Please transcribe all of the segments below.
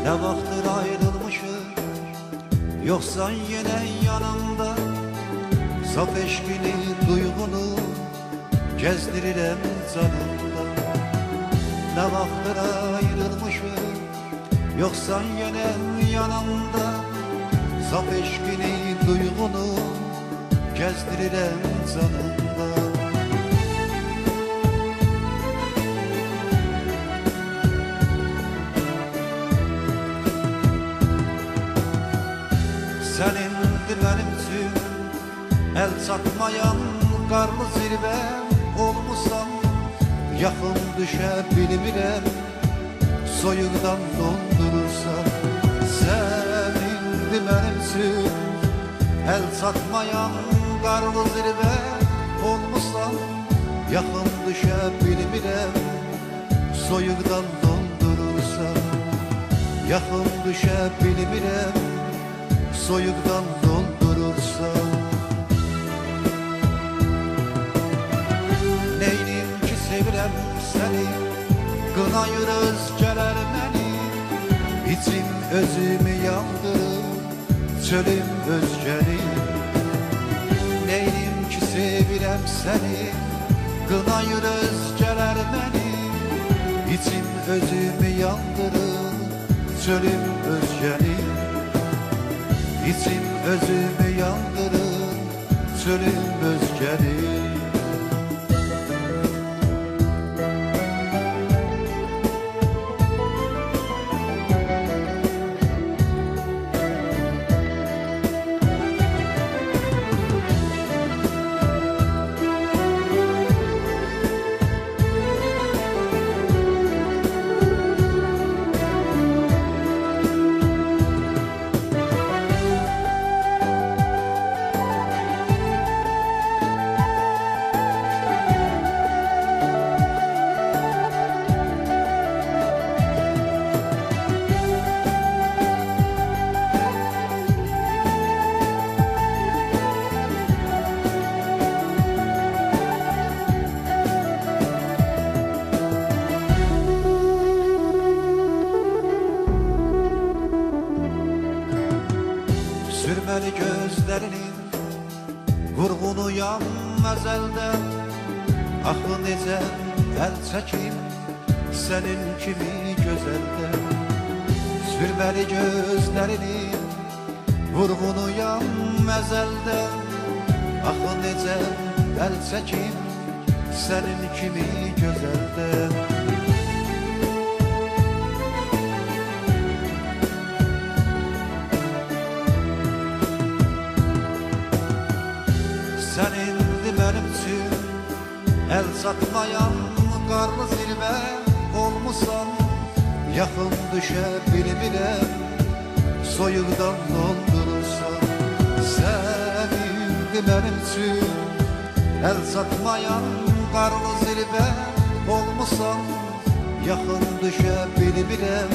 Ne vaxtdır ayrılmışıq, yoksa yine yanımda. Saf eşkini, duygunu gezdirirəm canımda. Ne vaxtdır ayrılmışıq, yoksa yine yanımda. Saf eşkini, duygunu gezdirirəm canımda. Senindir benim için el çatmayan karlı zirve olmuşsan. Yakın düşe bilmirəm, soyuqdan dondurursan. Senindir benim için el çatmayan karlı zirve olmuşsan. Yakın düşe bilmirəm, soyuqdan dondurursan. Yakın düşe bilmirəm, soyuqdan doldurursan. Neynim ki sevirəm səni, qınayır özgələr məni. İçim özümü yandırır, çölüm özgəni. Neynim ki sevirəm səni, qınayır özgələr məni. İçim özümü yandırır, çölüm özgəni. İçim özümü yandırır, çölüm özgəni. Sürmeli gözlerinin vurğunuyam əzəldən. Axı necə əl çəkim sənin kimi gözəldən. Sürmeli gözlerinin vurğunuyam əzəldən. Axı necə əl çəkim sənin kimi gözəldən. Senindir benim için el çatmayan karlı zirve olmuşsan. Yakın düşe bilmirəm, soyuqdan doldurursan. Senindir benim için el çatmayan karlı zirve olmuşsan. Yakın düşe bilmirəm,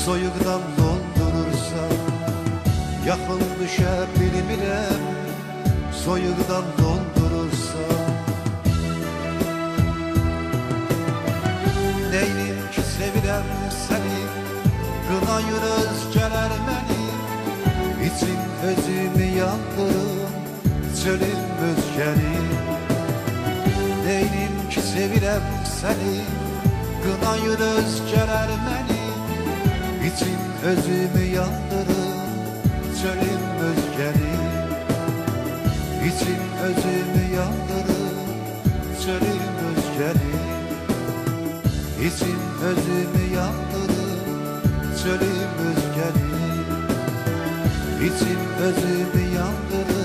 soyuqdan doldurursan. Yakın düşe bilmirəm, soyuqdan doldurursan. Neynim ki sevirəm səni, qınayır özgələr məni. İçim özümü yandırır, çölüm özgəni. Neynim ki sevirəm səni, qınayır özgələr məni. İçim özümü yandırır, çölüm özgəni. İçim özümü yandırır, çölüm özgəni. İçim özümü yandırır, çölüm özgəni. İçim özümü yandırır,